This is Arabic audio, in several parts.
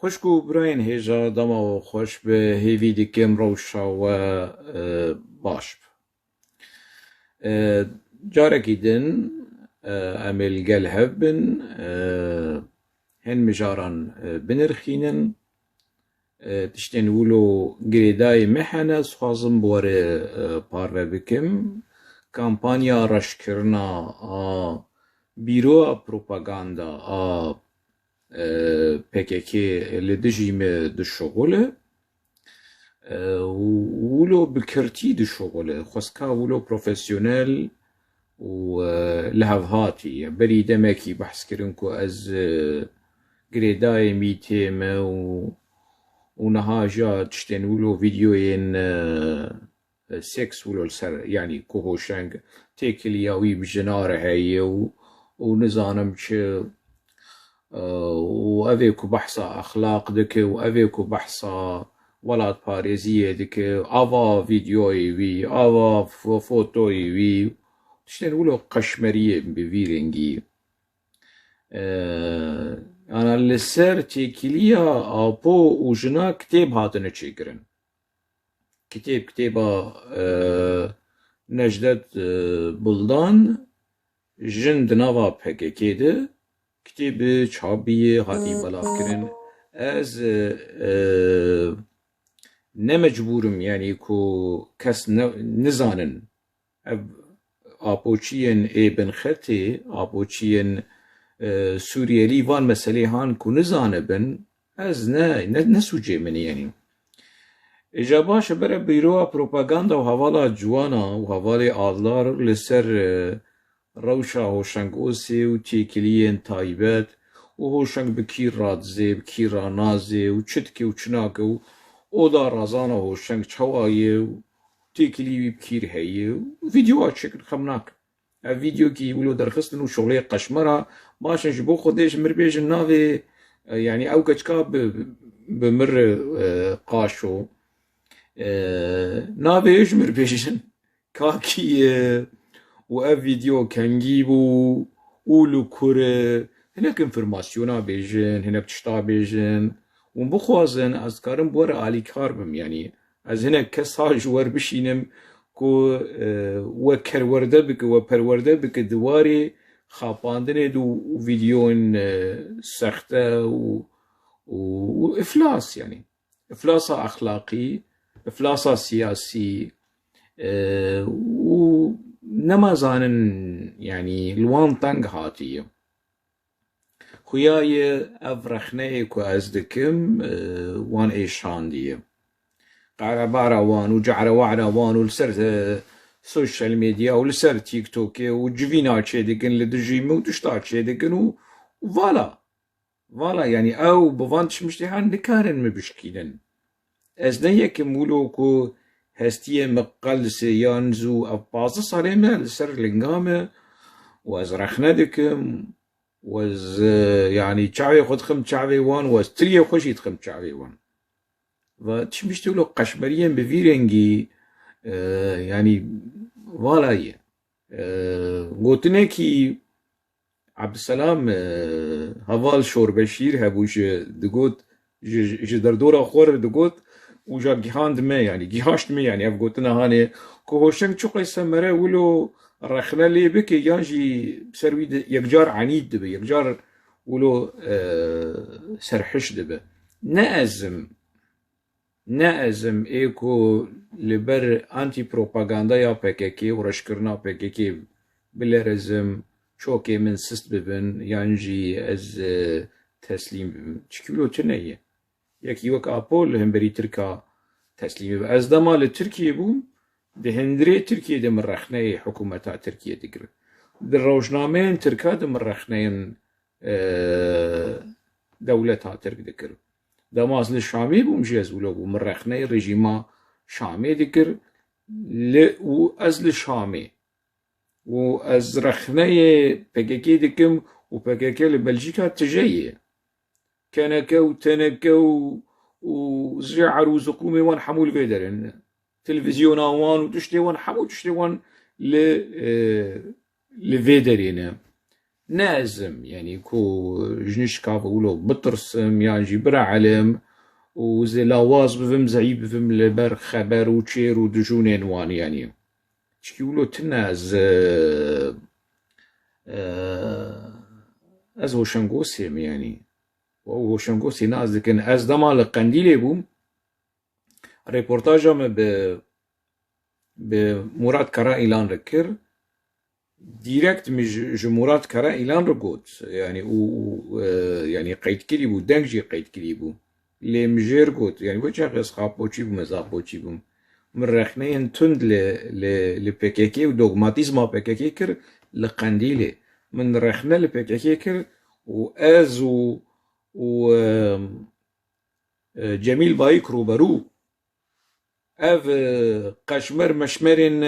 خوشکو براین هێژە دەمەوە خۆش بە هێوی دیکەم ڕەوشەوە باش جارێکی din em ê li gel hev bin hin mijaran binirxînin tiştên wilo girêdayê me hene dixwazim bi we re parve bikim kampanya reşkirina a bîroya propaganda a PKK li dijî me dişoxole wilo bi kirtî dişoxole xwestka wilo profesyonel û li hevhatî berî demekî behs kirin ku ez girêdayê mîtê me û niha jî tiştên wilo vîdyoyên seks wilo li ser yanî ku hoşeng têkiliya wî bi jinare heye û nizanim çi û ev ê ku behsa exlaq dike û ev ê ku behsa welatparêziyê dike ava vîdyoyê wî ava fotoyê wî tiştên wilo qeşmeriyê bi vî rengî ana li ser têkiliya apo û jina kitêb hatine çêkirin kitêba Necdet Buldan jin di nava PKK de kitêbê çapbîyê hatî belavkirin ez ne mecbûrim yanî ku kes nizanin ev apoçiyên êbinxetê apoçiyên Suriyelî van meselê han ku nizanibin ez nesûcê min yanî îja baş e bere bîroya propaganda û hevala ciwana û hevalê adlar li ser rewşa hoşengosê û têkiliyên taybet û hoşeng bi kî radizê bi kî ranazê û çi dike û çi nake û oda razana hoşeng çawa ye û têkilî wî bi kîr heye û vîdyoa çêkin xem nakin ev vîdyokî wilo derxistin û şolê qeşmera baş e ji bo xwedê ji mir bêjin navê yanî ew keçika bi mir qaşo navê ji mir bêjin kakî ye û ev vîdyo kengî bû û li kur e hinek informasyona bêjin hinek tişta bêjin û bixwazin ez dikarim bi we re alîkar bim yanî ez hinek kesa ji wer bişînim ku we kerwerde bike we perwerde bike di warê xapandinê de û vîdyoyên sexte û iflas yanî iflasa exlaqî iflasa siyasî û nemazanin yanî li wan teng hatiye xuya ye ev rexneyê ku ez dikim wan êşandiye qerebara wan û cehrewehra wan û li ser social medya û li ser TikTokê û civîna çêdikin li dijî me û tişta çêdikin û vala yanî ew bi van tişmiştîhan nikarin me bişkînin ez ne yekim wilo ku hestiyê me qelisê yan zû ev 15 salê me li ser linga me û ez rexne dikim û ez yanî çavê xwe dixim çavê wan û ez tiriyê xwe jî dixim çavê wan ve tişmiştî wilo qeşmeriyên bi vî rengî yanî vala ye gotinekî Abdüselam heval şorbeşîr hebû digot ji derdora xwe re digot û ja gihand me yanî gihaşt me yanî ev gotina hanê ku hoşeng çi qeyse mere wilo rexne lê bike yan jî ser wî yekcar enîd dibe yekcar wilo serhiş dibe ne ezim ê ku li ber antîpropagandaya PKK û reşkirina PKK bilêrizim çokê min sist bibin yan jî ez teslîm bibim çikî wilo çi neye yekî wek apo li hemberî Tirka teslîm bibe ez dema li Tirkiyê bûm di hindirê Tirkiyê de min rexneyê hikûmeta Tirkiye digirin di rojnameyên Tirka de min rexneyên dewleta Tirk dikirin demaz li Şamê bûm jî ez wilo bûm min rexneyê rejîma Şamê dikir û ez li Şamê û ez rexneyê PKK dikim û PKK li Belçîka tije ye keneke û teneke û zîcer û ziqûmê wan hemû li vê derin televizyona wan û tiştê wan hemû tiştê wan li vê derê ne نازم يعني كو جنش كافولو بترسم يعني جبرا علم وزي لاواز بفم زعيب بفم لبر خبر وشير ودجونين وان يعني شكيولو تناز از هوشنگوسيم يعني وهوشنگوسي ناز لكن از دمال قنديلي بوم ريبورتاجا بمراد كرا إيلان ركر ديركت مش مراد كرا إيلان رقوت يعني يعني قيد كليبو دنجي قيد كليبو لي مجير قوت يعني وجه غيس خابوشي بمزابوشي بوم من رخنين تند ل بكيكي ودوغماتيزما بكيكي كر لقنديلي من رخنا لبكيكي كر وآز و جميل بايك روبرو اف قشمر مشمرين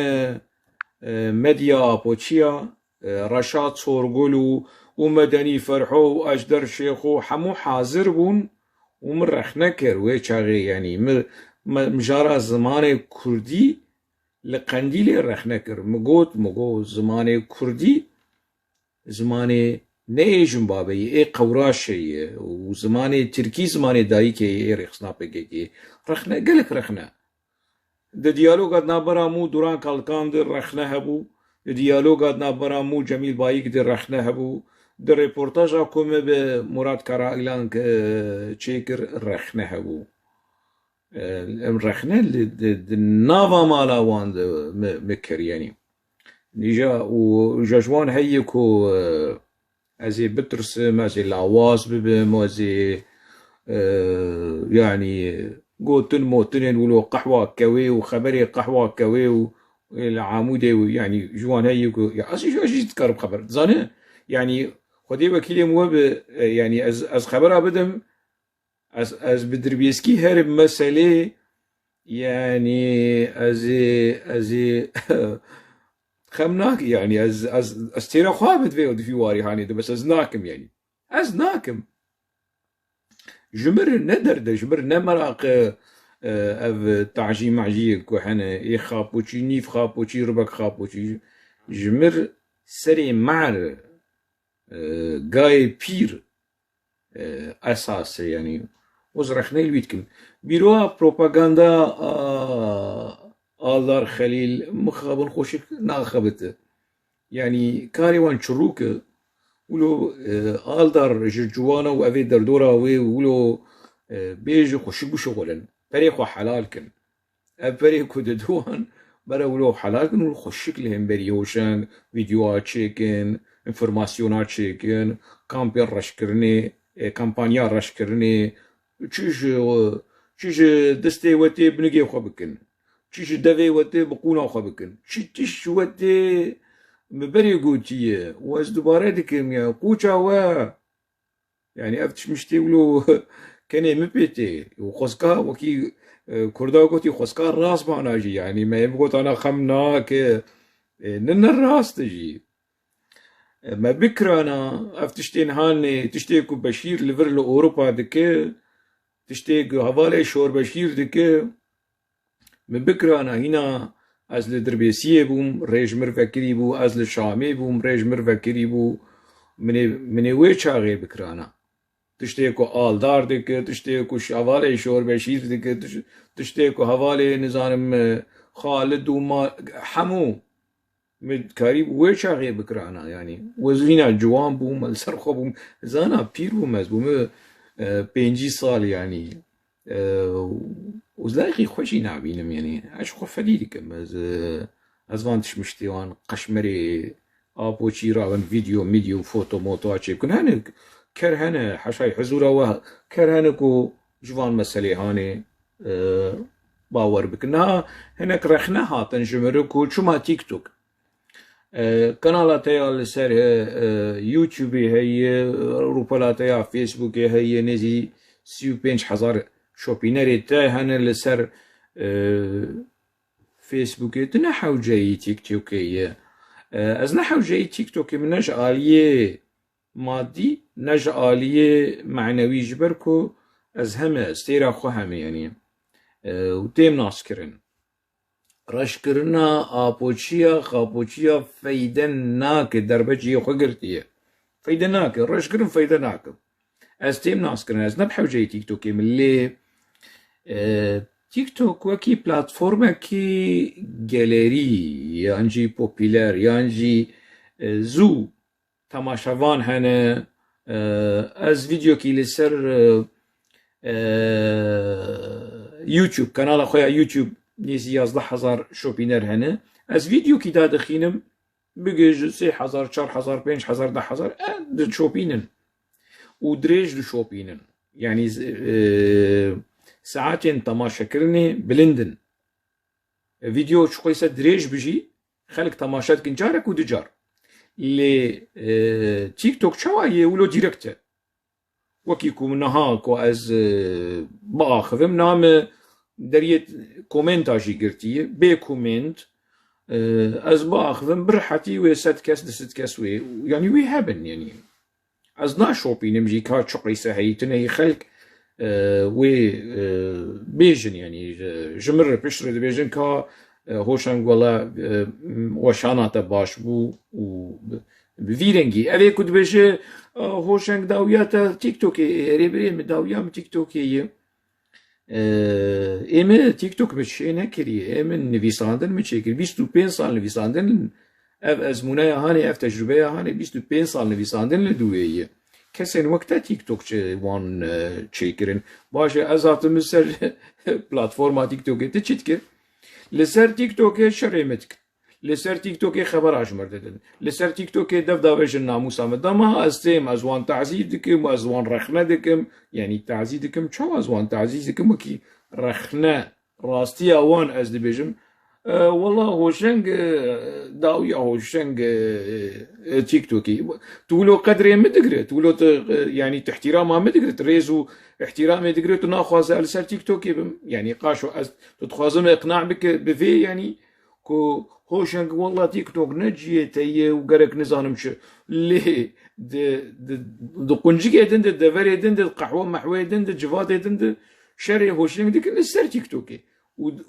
مديا بوتشيا رشاد صورغولو ومدني فرحو واجدر شيخو حمو حاضر بون ومن رخنكر ويشاغي يعني مجارة زمان كردي لقنديل رخنكر مگو زمان كردي زمان نيجم بابي اي قوراشي وزمان تركي زمان دايكي اي رخصنا بكي رخنا قلك رخنا د دیالوگات نابرامو دوران کالکان در رخنه هبو د دیالوگات نابرامو جمیل بایک در رخنه هبو در رپورتاج کومه به مراد کارا ایلان چیکر رخنه هبو رخنه د ناوا مالا وان مکر يعني نيجا وجاجوان هيكو ازي بترسم ازي لاواز ببم ازي يعني قوتن موتنين ولو قحوة كوي وخبري قحوة كوي والعامودي يعني جوان هيكو يعني اجي تكرب خبر زانه يعني خدي وكيلي موب يعني از خبرها بدم از بدربيسكي هرب مسألة يعني از خمناك يعني از تيرا خوابت في واري هاني بس از ناكم يعني از ناكم جمر ندر ده جمر نمراق اف تعجي معجي كوحنا اي خابوشي نيف خابوشي ربك خابوشي جمر سري معر قاي بير اساس يعني وزرخنا الويتكم بيروا بروباغندا آلدار خليل مخابن خوشك ناخبته يعني كاريوان شروك ولو آلدار جوانا وأفي دردورا ولو بيجي خوشيكو شغلا بريخو حلال كن بريخو ددوان برا ولو حلال كن ولو خوشيك لهم بريوشان فيديوهات شيكن انفورماسيونات شيكن كامبين رشكرني كامبانيا رشكرني چيش دستي وتي بنجي خو بكن چيش دفي وتي بقونا خو بكن چيش وتي مبري قوتية واز دوباره دكم يعني قوچا و يعني افتش مشتي ولو كان مبيتي وخسكا وكي كردا قوتي خسكا راس معنا جي يعني ما يبقوت انا خمناك نن الراس تجي ما بكرة انا افتشتين هاني تشتيكو بشير لفر لأوروبا دكي تشتيكو هوالي شور بشير دكي من بكرة انا هنا از لدربيسيه بوم ريجمر فكري بو از لشامي بوم ريجمر فكري بو من وي چاغي بكرانا تشتيكو آلدار دك تشتيكو شوالي شور بشير دك تشتيكو هوالي نظام خالد وما حمو مدكاري وي چاغي بكرانا يعني وزينا جوان بوم السرخو بوم زانا بير بوم از بوم 5 سال يعني وزلاقي خوشي نعبينم يعني اش خو فديدكم از وانتش مشتيوان قشمري ابوشي راون فيديو ميديو فوتو موتو اتشي كن هنا كرهنا حشاي حزورا و كرهنكو جوان مسألة هاني باور بكنا هناك رخناها تنجمركو شما تيك توك قنالاتيا لسر يوتيوب هي روبالاتيا فيسبوك هي نزي 35,000 شوبينري تاهن لسر فيسبوك تنحو جاي تيك توكي از نحو جاي تيك توكي من نج آلية مادي نج آلية معنوي جبركو از همه استيرا خو همه يعني وتيم ناس كرن رش كرنا آبوچيا خابوچيا فايدن ناك دربجي خو گرتيه فايدة ناكل رش كرم فايدة ناكل از تيم ناس كرن از نبحو جاي تيك توك من اللي تيك توك وكي بلاتفورما كي جاليري يانجي بوبيلار يانجي زو تماشاوان هنه از فيديو كي لسر يوتيوب كانال خويا يوتيوب نيزي 11,000 شوبينر هنه از فيديو كي دادخينم بقى 3,000 4,000 5,000 10,000 د شوبينن ودريج شوبينن يعني ساعتين تماشا كرني بلندن فيديو شقيسة دريج بجي خلق تماشات كنجارك ودجار اللي تيك توك شوايه ولو ديركته وكيكو نهاك واز باخذم نام دريت كومنت اجي قرتي بي كومنت از باخذم برحتي وست كاس دست كاس وي يعني وي هابن يعني از نا شوبين مجي كات شقيسة هيتنا خلق وي بيجن يعني جمر بشر بيجن كا هوشنگ ولا وشانات باش بو و بفيرنجي أبي كنت بيجي هوشنگ داويات تيك توك ريبريم داويام تيك توكي إيمن تيك توك بتشينا كري إيمن نفيساندن متشكل 25 سال نفيساندن اف ازمونايا هاني اف تجربه هاني 25 سال نویساندن لدویه کسین وقتا تیک توک وان چیکرن باشه از هاتم سر پلاتفورما تیک توک تچیت کر لسر تیک توک شرمت لسر تیک توک خبر اجمر دادن لسر تیک توک دف داوش ناموس آمدما از تیم از وان تعزیز دکم از وان رخنه دکم یعنی تعزیز دکم چه از وان تعزیز دکم وکی رخنه راستی وان از دبیجم والله هوشنگ داوية هوشنگ تيك توكي تقولوا قدري مدقرة تقولوا يعني تحترام مدقرة تريزو احترام مدقرة تناخذ على سر تيك توكي يعني قاشو تتخوازن اقناع بك بفي يعني كو هوشنگ والله تيك توك نجيه تيه وقرك نزانم شو ليه د قنجي دند دفري دند قحوه محوه دند جفات دند شري هوشنگ ديك السر تيك توكي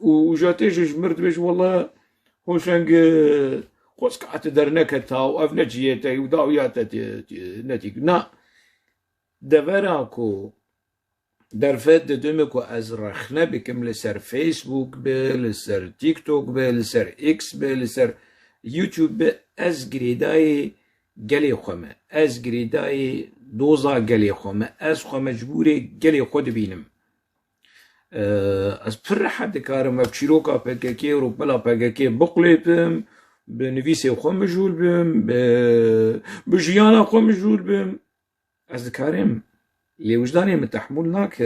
وجاتيش جمرت بيش والله هوشنگ خوش قعدت درنكتا وافنجيتا وداوياتا نتيك نا دفراكو درفت دمكو از رخنه بكم لسر فيسبوك به لسر تيك توك به لسر اكس به لسر يوتيوب به از گريداي گلي خومه از گريداي دوزا گلي خومه از خو مجبوري گلي خود بينم از پر حد کارم اب چیروکا پککی رو بلا پککی بقلیبم به نویسی خو مجول بم به جیانا خو مجول بم از کارم لیوجدانی متحمل ناک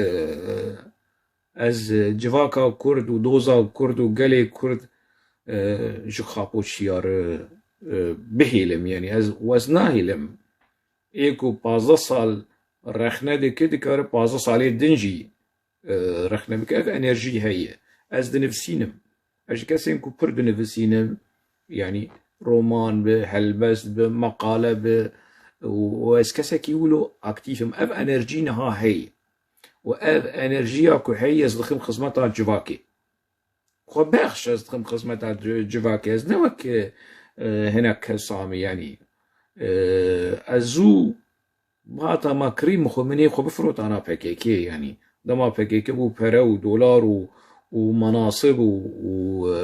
از جواکا کرد و دوزا کرد و گلی کرد جو خاپو شیار بهیلم یعنی از وزناهیلم ایکو 15 سال رخنه دکه دکار 15 سالی دنجی رخنا بك اف انرجي هي از دنفسينم اش كاسين كو بر دنفسينم يعني رومان بهلبس بمقاله ب واس كاسا كيولو اكتيفم اف انرجي نها هي واف انرجيا كو هي زدخم خدمتا جواكي خو بخش زدخم خدمتا جواكي از نوك هناك صامي يعني ازو باتا ما كريم خو مني خو بفروت انا بكيكي يعني دما پکیکه بو پره و دولار و مناصب و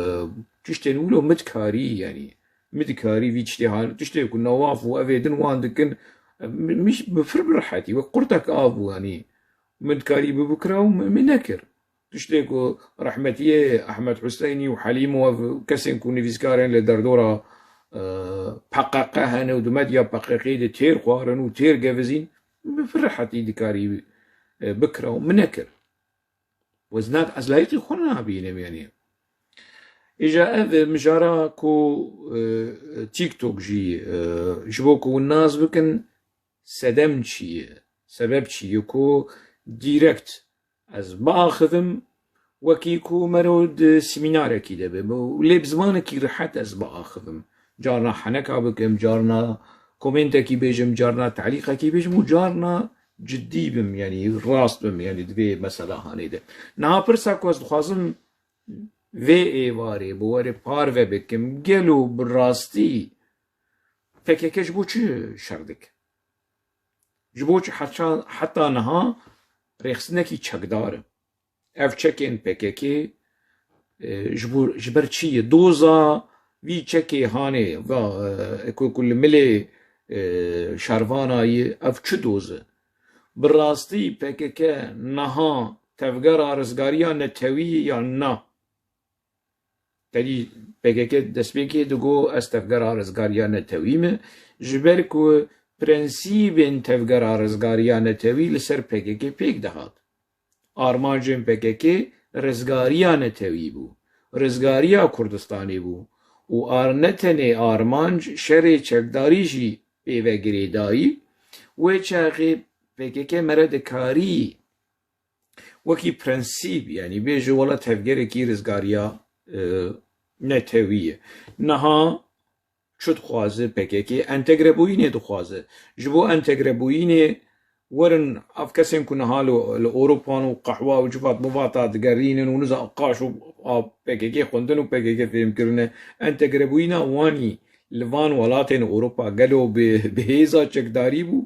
تشتي نقولو مدكاري يعني مدكاري في تشتي يكون نواف و افيدن واندكن مش بفر برحتي وقرتك ابو يعني مدكاري ببكره ومنكر تشتي رحمتي احمد حسيني وحليم وكسن كوني فيسكارين لدردورا حققها ودمديا بقيقي تير خوارن و تير جافزين بفرحتي دكاري بكرة ومنكر وزنات از لايقي خونا بينم يعني إجا أذ مجارا كو تيك توك جي جبوكو الناس بكن سدم شي سبب شي كو ديركت از باخذم وكيكو مرود سيمينار كي دبم ولي بزمان كي رحت از باخذم جارنا حنكا بكم جارنا كومنتا كي بيجم جارنا تعليقا كي بيجم وجارنا جدي بم يعني راست بم يعني دوی مثلا هانی ده نه پرسا کوز خوازم و ایواری بواری پار و بکم گلو براستی فکرکش بو چه شردک جبو حتى نها ريخسنكي تشكدار اف تشكين بككي جبر چی دوزا وی چکی هانه و کل ملی شاروانایی اف چه دوزه براستی پکک نها تفگر آرزگاریا نتوی یا نه تدی پکک دست بکی دگو از تفگر آرزگاریا نتویمه جبر کو پرنسیب تفگر آرزگاریا نتوی لسر پکک پیک دهات آرمانجن پکک رزگاریا نتوی بو رزگاریا کردستانی بو و آرنتنی آرمانج شر چکداری جی پیوه گریدایی و چاقی پکک مرد کاری وکی پرنسیب یعنی بیجو والا تفگره کی رزگاریا نتویه نها شد خوازه پکک انتگره بوینه دو خوازه جبو انتگره بوینه ورن افكسن كنا هالو الاوروبان وقحوه وجفات مفاطات قرينن ونزا قاش بكيكي خندن وبكيكي فيهم كرنا انت قربوينا واني لفان ولاتين اوروبا قالوا بهيزا تشكداري بو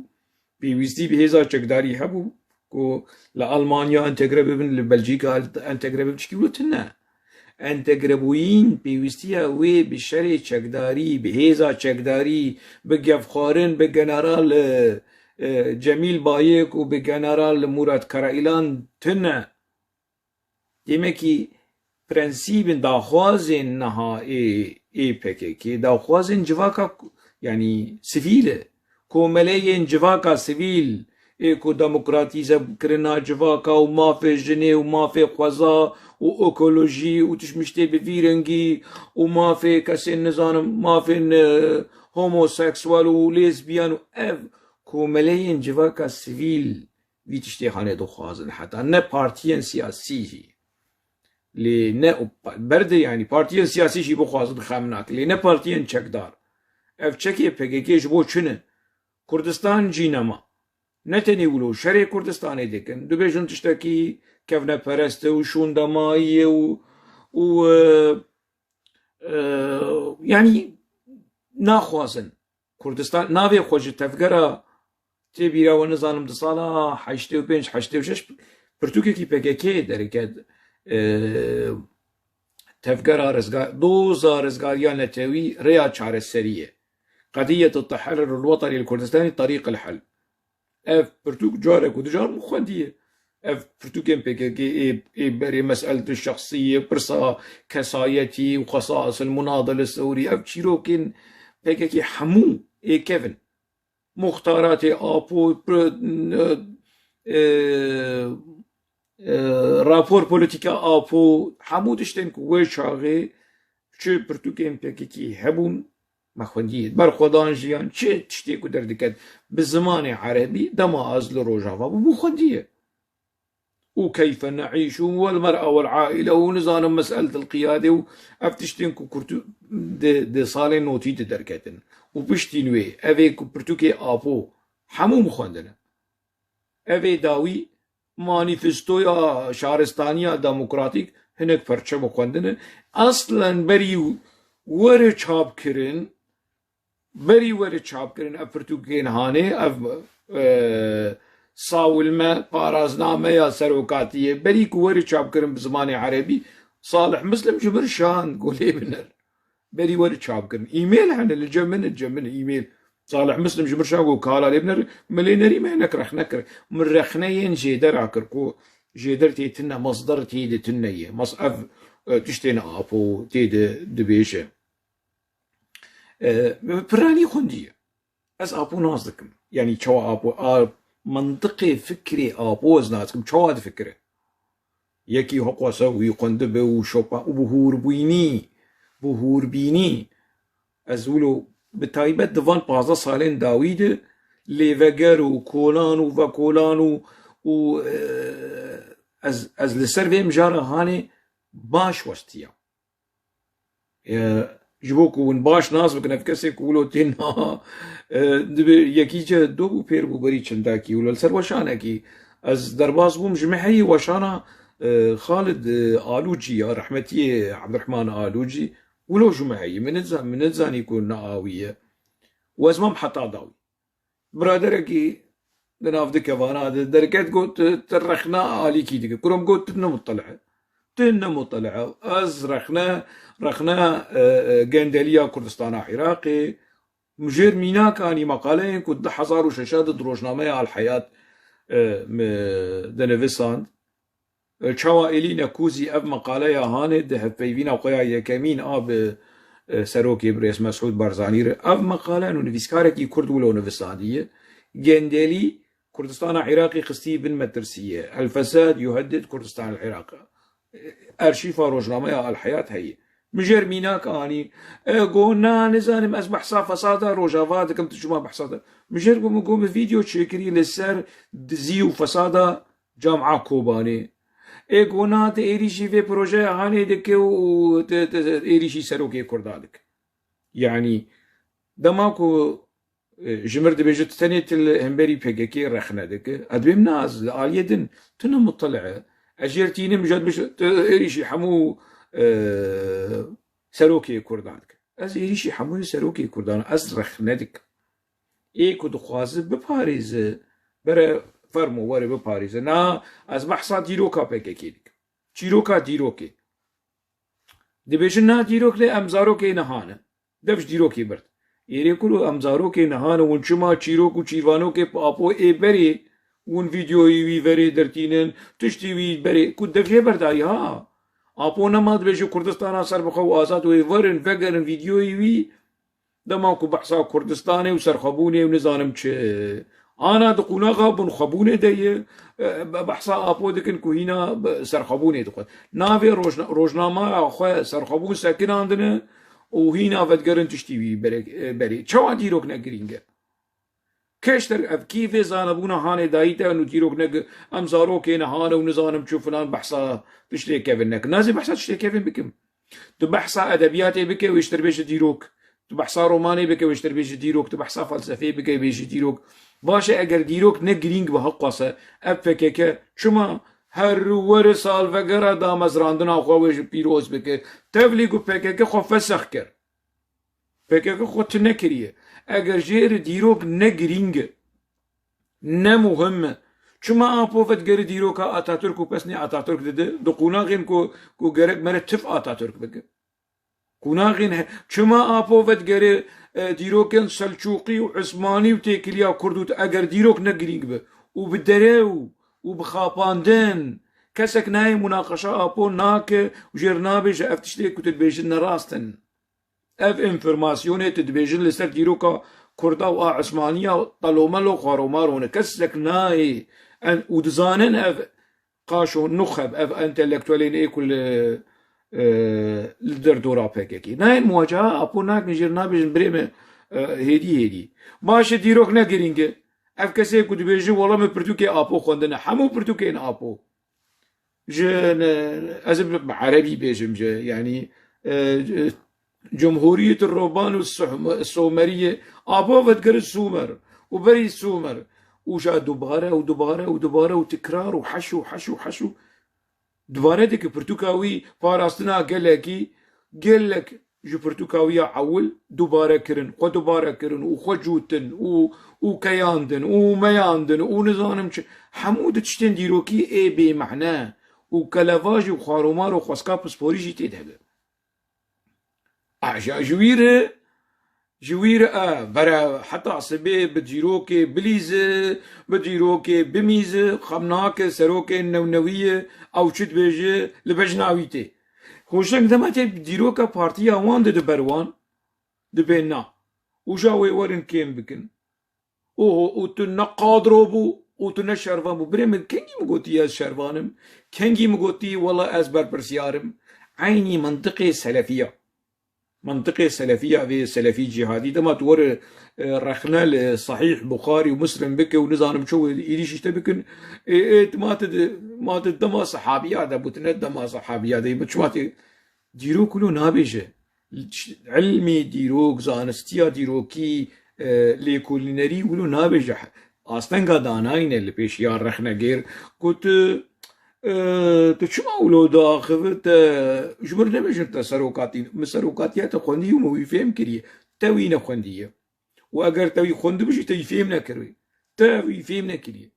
بيويستي بهيزا تشكداري حبو كو لألمانيا انت قربن لبلجيكا انت قربن تشكيلو تنا انت قربوين بيويستيا وي بشري تشكداري بهيزا تشكداري بقفخارن بجنرال جمیل بایک و به جنرال مراد کرائیلان تنه دیمه که پرنسیب داخوازن نها ای پکه که داخوازن جواکا یعنی سیویله کومله جواکا سیویل کو دموکراتیزه کرنا جواکا و مافی جنه و مافی خوزا و اکولوژی و تشمشته بفیرنگی و مافی کسی نظام مافی هوموسکسوال و لیزبیان و کومله جواکا سیویل وی تشتی خانه دو خوازن حتی نه پارتیان سیاسی لی نه برده یعنی پارتیان سیاسی شی بخوازن خمناک لی نه پارتیان چکدار اف چکی پکیکیش بو چنه کردستان جینما نتنی ولو شرع کردستانی دکن دو بیشن تشتکی کفنه پرسته و شوندمایی و یعنی ناخوازن کردستان ناوی خوش تفگره تبیرا و نزانم دو سالا 85 86 پرتوکی کی پکیکی درکد تفگره رزگار دوزا رزگاريان نتوي ريا شعر السرية قضية التحرر الوطني الكردستاني طريق الحل اف برتوك جارك ودجار مخندية اف برتوكين بكي بري مسألة الشخصية برصا كسايتي وخصائص المناضل الثوري اف شيروكين بكي حمو كيفن مختارات آپو راپور پولیتیکا آپو حمو دشتن که وی چاقه چه پرتوکین پکیکی هبون مخوندید بر خودان جیان چه تشتی که در دکت به زمان عربی دما ازل روجاوا بمخوندیه وكيف نعيش والمرأة والعائلة ونظام مسألة القيادة وأفتشتين كرتو دي صالين نوتي تدركتن وبشتين وي أفي كبرتوكي آبو حمو مخوندنا أفي داوي مانيفستويا شارستانيا ديمقراطيك هناك فرشة مخوندنا أصلا بري وري چاب كرن أفرتوكين هاني صاولمه پارازنامه یا سروکاتیه بری کوری چاپ کرن بزمان عربی صالح مسلم جبر شان قولي بنر بری وری چاپ کرن ایمیل هنه الجمن ایمیل صالح مسلم جبر شان قول كالا لبنر ملينري ما نكرخ نكر من رخنين جيدر اكركو جيدر تيتنا مصدر تيد تنيه مصعف تشتين ابو تيد دبيشه براني خنديه از ابو نازكم يعني شو ابو منطقي فكري آبوز ناتكم شواد فكره يكي هقوة سوي قندبه وشوبا بهور بيني أزولو بتايبت دفان 15 سالين داويد ليفجر وكولان وفاكولان و از لسر بهم جارة هاني باش وستيا جبوكو ون باش ناس بكنا فكسي كولو تينا يكيجا دوبو بير بوبري چنداكي ولا السر وشانكي از درباز بوم جمعي وشانا خالد آلوجي يا رحمتي عبد الرحمن آلوجي ولو جمعي من الزان يكون نقاوية وازمام حتى داوي برادركي دناف دكفانا دركات قلت ترخنا آليكي دك كرم قلت تنا مطلعة از رخنا جندليا كردستان عراقي مجير مينا كاني مقالين كنت حزار وشاشات دروجنامه على الحياة دنفسان چاوا الينا كوزي اف مقاله هانه ده هفيفينا وقيا يكمين اب سروكي بريس مسعود بارزاني اف مقاله انه نفيسكاركي كرد ولو نفساديه جندلي كردستان عراقي قستي بن مترسيه الفساد يهدد كردستان العراق ارشيفا روجنامه الحياه هي مجر ميناك اني قلنا نزانم از بحصا فسادا روجافات كم تجمع بحصادا مجر قوم فيديو تشكري للسر دزي وفسادا جامعه كوباني قلنا تيريشي في بروجي هاني دك و تيريشي سروكي كردادك يعني دماكو جمر دبيجت تنيت الهمبري بيكي رخنا دك ادبم ناز اليدن تنا مطلعه اجيرتيني مجد مش ايريشي حمو سروكي كردانك از ايريشي حمو سروكي كردان از رخندك ايكو دخواز بباريز برا فرمو وره بباريز نا از بحثا ديروكا بكيكيدك چيروكا ديروكي دبيجن نا ديروك لي امزاروكي نهانه دفش ديروكي برد يري كلو امزاروكي نهانه ونشما چيروكو چيروانوكي پاپو اي بري ون فيديو يوي بري درتينن تشتي وي بري كود دفشه برداي ها اپو نماد بيجو كردستان سر بخو آزاد ويورن فقرن فيديو يوي دماكو بحثا كردستاني وسرخبوني ونزانم چه انا دقونا غابون خبونه دي بحثا اپو دكن كوهينا سرخبوني دقون نافي روجنامه اخو سرخبون ساكن عندنا وهينا فدقرن تشتي وي بري چوا ديروك نگرينگه كشتر اف كيف زانبونا هاني دايتا انو ديروك نگ امزارو كينا هانه ونزانم شو فلان بحثا تشتري كيفن نك نازي بحثا تشتري كيفن بكم تبحثا ادبياتي بكي ويشتر بيش ديروك تبحثا روماني بكي ويشتر بيش ديروك تبحثا فلسفي بكي بيش ديروك باشا اگر ديروك نگرينگ بحقاسه اف فكيكه شما هر ور سال وگره دا مزراندنا خوش پیروز بکه تبلیغ پکه خو فسخ کر پکه خو تنکریه اگر جیر دیروک نگرینگ نه مهمه چما اپوفت گر دیروکا آتاتورک و پس نی آتاتورک دده دو قوناغین کو گرک مره تف آتاتورک بگه قوناغین چما اپوفت گر دیروکن سلچوقی و عثمانی و تیکلیا کردوت اگر دیروک نگرینگ به و بدره و بخاپاندن کسک نای مناقشه اپو ناکه و جیر نابیش افتشتی کتت بیشن نراستن اف انفرماسيوني تدبيجن لسر ديروكا كردا و عثمانية طلوملو خارومارون كسك ناي ان ودزانن اف قاشو نخب اف انتلكتوالين اي كل الدردورا بكيكي ناي مواجهة ابو ناك نجير نابيجن بريم هدي باش ديروك نگرينگ اف كسي كدبيجن والله من برتوكي ابو خوندنا حمو برتوكين ابو جن ازب عربي بيجم يعني جمهورية الروبان السومرية أبوفت قر السومر وبري السومر وجا دوباره وتكرار وحشو دوباره ديك برتوكاوي فارستنا قال لك جو برتوكاوية عول دوباره كرن وخجوتن وكياندن ومياندن ونظانم حمود تشتن ديروكي اي بي معناه وكلافاج وخارومار وخواسكا بسبوريجي تدهده جوير برا حتى عصبي بديروكي بليزه بديروكي بميزه خمناك سروكي نونويه او شد بيجي لبجناويتي خوشنگ دماتي بديروكا بارتيا وان دي بروان دي بينا وجاوي ورن كيم بكن او تنا قادروبو وتنا شرفامو بريم كنجي مغوتي از شرفانم كنجي مغوتي والله از بربرسيارم عيني منطقي سلفيه منطقة سلفية في سلفي جهادي دما تور رخنا صحيح بخاري ومسلم بك ونظام شو يريش يشتبكن ما تدما صحابيات بوتنا دما صحابيات بتشماتي ديرو كله نابجه علمي ديروك زانستيا ديروكي ليكولينري كله نابجه اصلا قداناين اللي بيش يا رخنا غير كنت تشما ولو داخل جبر نمشن تسروقاتي مسروقاتيات خوندي ومو يفهم كريه توي نخونديه واگر توي خوند بشي توي فهم نكروي تاوی فهم نکریه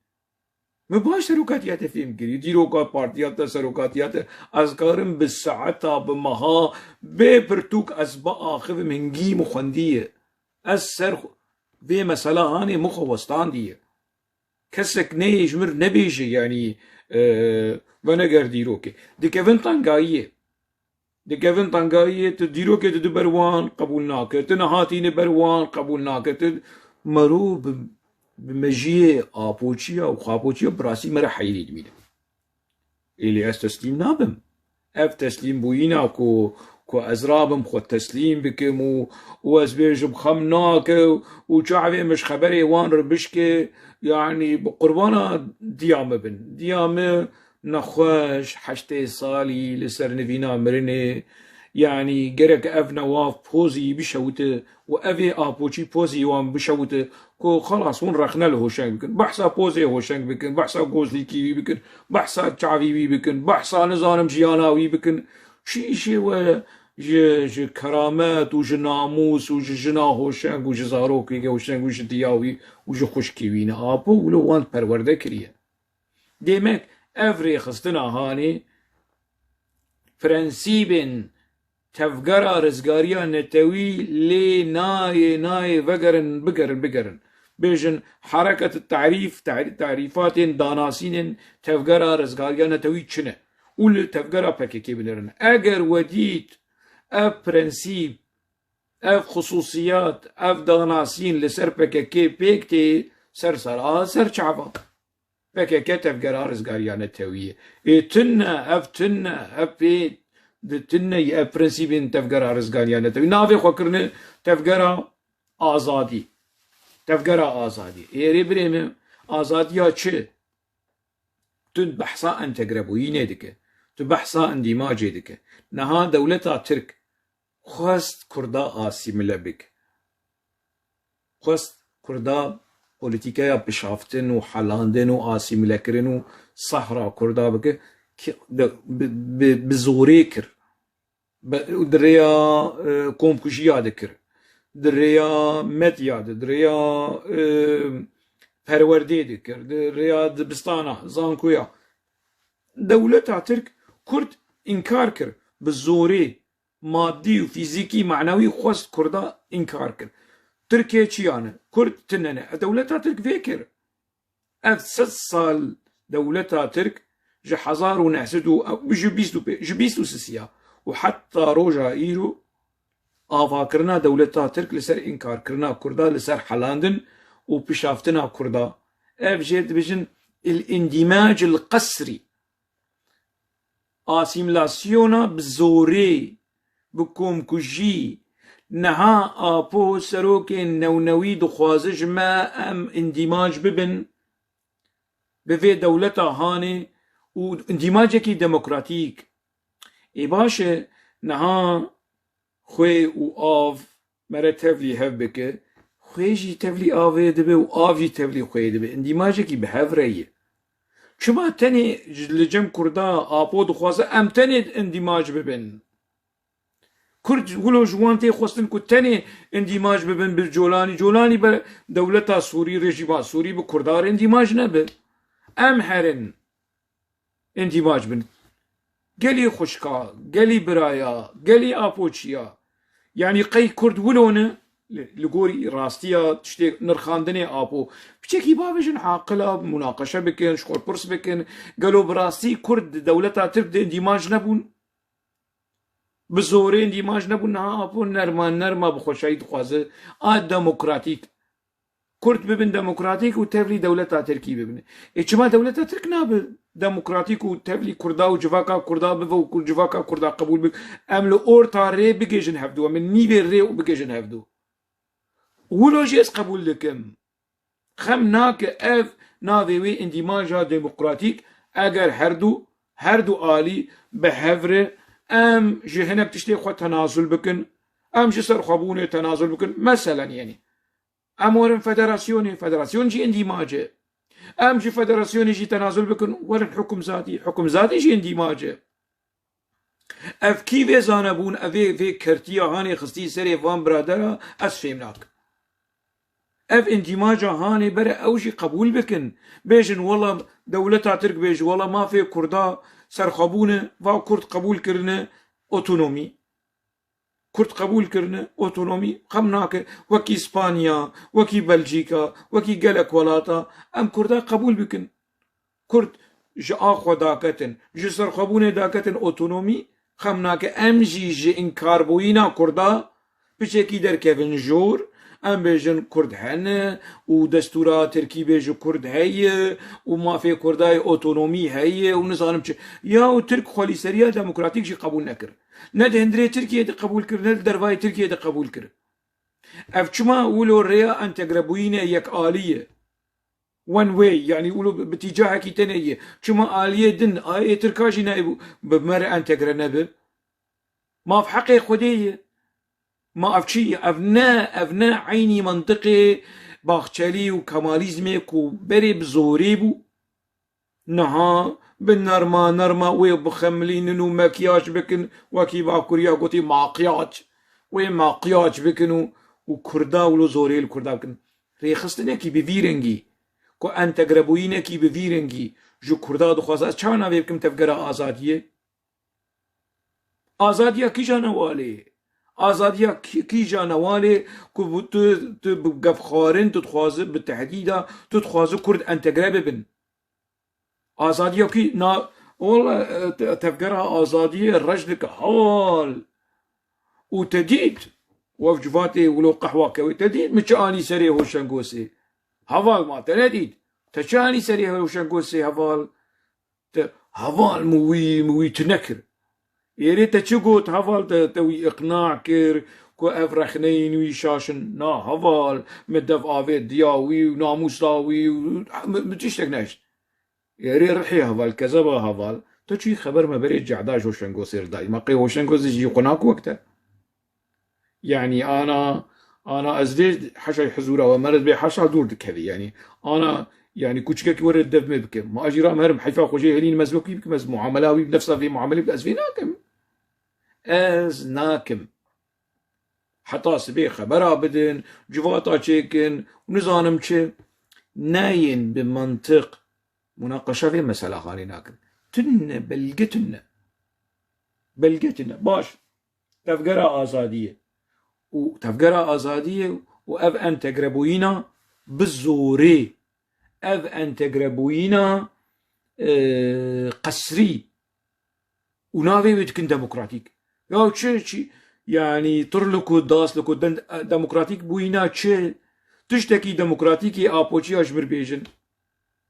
مباش سروکاتیات فهم کری دیروکا پارتیات سروکاتیات از کارم به ساعتا به مها به پرتوک از با آخف منگی مخندیه از سر به مثلا هانی مخوستان دیه کسک نیش مر نبیشه یعنی و نگر دیروکه دکوین تنگاییه دكافن طنقاية تديرو كي تدبروان قبول ناكر تنهاتين بروان قبول ناكر مرو بمجيه آبوچيا وخابوچيا براسي مرا حيري دمينه إلي أس تسليم نابم أف تسليم بوينا كو أزرابم خو تسليم بكم وأزبيج بخمناك وشعبي مش خبري وان ربشك يعني بقربانا ديامة بن ديامة نخواش حشتي صالي لسر نفينا مرنه يعني جرك اف نواف بوزي بشوته وافي ابوشي بوزي وان بشوته كو خلاص ون رخنا له هوشنگ بكن بحثا بوزي هوشنگ بكن بحثا غوزلي كيوي بكن بحثا تشافي بكن بحثا نظام جياناوي بكن شي و ج كرامات وج ناموس وج جنا هوشنگ وج زاروكي هوشنگ وج دياوي وج خوشكيوين ابو ولو وان پرورده كريه demek افري خستنا هاني فرنسيبن تفقرا رزقاريا نتوي لي ناي بقرن بيجن حركة التعريف تعريفات داناسين تفقرا رزقاريا نتوي چنه ول تفقرا پكيكي بنرن اگر وديت اف برنسيب اف خصوصيات اف داناسين لسر پكيكي بيكتي سر سر چعبا پکه تفگر رزگاریان نتویه تنه اف تنه اف پرنسیبین تفگر رزگاریان نتویه ناوی خو کرنه تفگر آزادی ایری بریم آزادی ها چه تن بحثا انتگربویی ندکه تو بحثا اندیماجی دکه نها دولتا ترک خواست کردا آسیمله بک خواست کردا پولیتیکای بشافتن و حلاندن و آسیمله کرن و صحرا کردا بکه بزوری کر دریا کومکشی یاد کر دریا مت یاد دریا پرورده دکر دریا دبستانه زانکویا دولت ترک کرد انکار کر بزوری مادی و فیزیکی معنوی خواست کردا انکار کر تركيا چيانه كرد تننه دولتها ترك فيكر اف 6 سال دولتها ترك جي حزار ونحسدو جبيستو سسيا وحتى روجا ايرو افاكرنا دولتها ترك لسر انكار كرنا كردا لسر حلاندن وبشافتنا كردا اف جيد بجن الاندماج القسري اسيملاسيونا بزوري بكم كجي نها آپو سروک نونوی دخوازش ما ام اندماج ببن به دولت هانه و اندماج کی دموکراتیک ای باشه نها خوی و آف مره تفلی هف بکه خوی جی تفلی آوه دبه و آف جی تفلی خوی دبه اندماج کی به هف رایه چما تنی لجم کردا آپو دخوازه ام تنی اندماج ببن كرد ولو جوانتي خوستن كتني اندماج ببن بالجولاني بر دولتا سوري رجيما سوري بكردار اندماج نبه ام حرن اندماج بن قلي خشكا قلي برايا قلي ابوچيا يعني قي كرد ولونه لقوري راستيا تشتي نرخاندني ابو بشكي بابجن عاقله مناقشه بكن شخور برس بكن قالوا براستي كرد دولتا تبدا اندماج نبون بزورين ديماج نبونا ابو نرما بخوشايد خوازه ديمقراطيك كرد ببن ديمقراطيك وتبلي دولتا تركي ببن اجما دولتا ترك ناب ديمقراطيك وتبلي كردا وجفاكا كردا بفو كل جفاكا كردا قبول بك املو اورتا ري بيجن هفدو من نيفي ري وبيجن هفدو ولو جيس قبول لكم خمناك اف ناوي اندماجا ديمقراطيك اگر هردو آلي بحفره ام جهنك تشتي خو تنازل بكن ام جسر خبونه تنازل بكن مثلا يعني امورن فدراسيون جي اندماجه ام جي فدراسيون جي تنازل بكن ورن حكم ذاتي جي اندماجه اف كيف زانبون افي في كرتيا هاني خستي سري فان برادرا اسفهمناك اف اندماجا هاني برا اوجي قبول بكن بيجن والله دولتا ترك بيج والله ما في كردا سرخبونه و كرد قبول كرنه اوتونومي كرد قبول كرنه اوتونومي خمناك وكي اسبانيا وكي بلجيكا وكي قلق ولاتا ام كردا قبول بكن كرد جا اخو داكتن جا سرخبونه داكتن اوتونومي خمناك ام جي انكار بوينا كردا بشكي در كيفن جور ام بيجن كرد هن ودستورا تركي بيجو كرد هي وما في كرداي اوتونومي هي ونظام يا وترك خالي سريا ديمقراطيك جي قبول نكر ند هندري تركيا دي قبول كر ند درواي تركيا دي قبول كر اف چما ولو ريا انت قربوينه يك آلية وان واي يعني ولو باتجاه كي تنيه چما آلية دن آية تركاجي نائب بمر انت قرنبه ما في حقي خديه ما افشي افنا عيني منطقي باخشالي وكماليزمي كو بري بزوري بو نها بالنرما وبخملين انو مكياج بكن وكي باكوريا قوتي ماقياج وماقياج بكنو وكردا ولو زوري الكردا بكن ريخستنا كي بفيرنجي كو انت قربوينه كي بفيرنجي جو كردا دخوازا چانا بكم تفقرا آزادية آزادية كي جانا والي آزادیا کی جانواله کو تو بگفخارن تو تخوازه بالتحديد تو تخوازه كرد انتجرا ببن آزادیا کی نا والله تفكرها آزادية الرجلك حال وتديد وفجفاتي ولو قهوة كوي تديد مشاني سريه وشنقوسي هفال ما تنديد تشاني سريه وشنقوسي هفال موي تنكر يا تشقوت هفال توي اقناع كير كو افرخنين ويشاشن نا هفال مدف افيت دياوي وناموساوي متشتكناش يا ريحي هفال كذبا هفال تشي خبر ما بريد جعداش وشنقوسير داي ما قي وشنقوس يجي قناك وقتها يعني انا ازديد حشا حزوره ومرض بي حشا دور كذي يعني انا يعني كوشكك ورد دف مبكم ما اجي رام هرم حيفا خوجي هلين مزبوكي بك مز معاملاوي بنفسها في معامله بازفيناكم ناكم حتى سبي خبرها بدن جواتا تشيكن ونزانم تشي ناين بمنطق مناقشه في مساله خاني ناكم تن بلقتنا باش تفقرها ازاديه وتفقرها ازاديه واف ان تقربوينا بالزوري اف ان تقربوينا قسري ونافي بتكن ديمقراطيك يا تشي يعني طرلكو داسلكو ديمقراطيك بوينا تشي تشتكي ديمقراطيكي ابوچي اجمر بيجن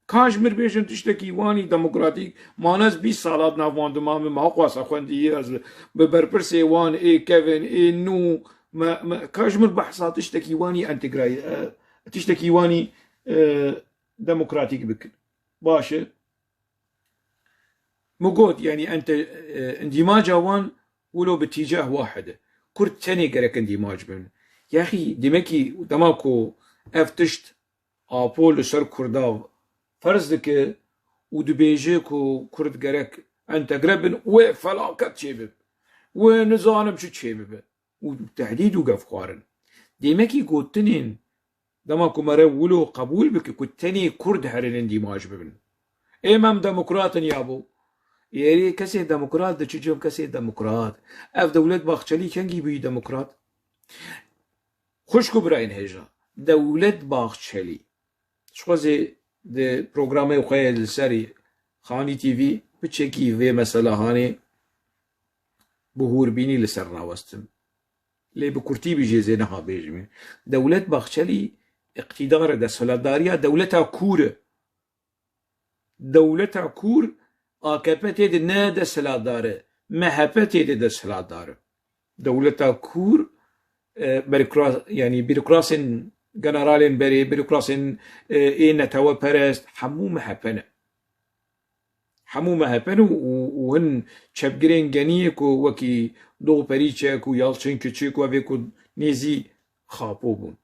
كاجمر بيجن تشتكي واني ديمقراطيك ماناس 20 سالات نافوند ما قواس اخوندي از ببربرسي وان اي كيفن اي نو ما كاجمر بحثات تشتكي واني انتجراي تشتكي واني ديمقراطيك بك باشا مقود يعني انت اندماج وان ولو باتجاه واحد كرد تاني قرك اندماج بين يا اخي دمكي دماكو افتشت ابول سر كرداو فرض دك ودبيجيكو كرد قرك انت قربن وفلاكت شيبب ونظام شو شيبب وتحديد وقف قارن دمكي قوتنين دماكو مرة ولو قبول بك كتني كرد هرن اندماج ببن امام ديمقراط يابو ياري كسي ديمقراط ده چجوم كسي ديمقراط اف دولت باخچلي كنگي بي ديمقراط خوشكو براين هجا دولت باخچلي شخوزي ده پروگرامي وخي السري خاني تي في بچكي في مسألة هاني بهور بيني لسر راوستم لي بكرتي بيجي زينها بيجمي دولت باخچلي اقتدار ده سلاداريا دولتا كور AKP تيد نادا سلاداره MHP تيد ده سلاداره دولتا كور يعني بيروقراسين جنرالين بري بيروقراسين نتاوا برست حمو مهبن وهن شبجرين جنيك وكي دو بريتشك ويالشين كتشيك وبيكو نيزي خابوبون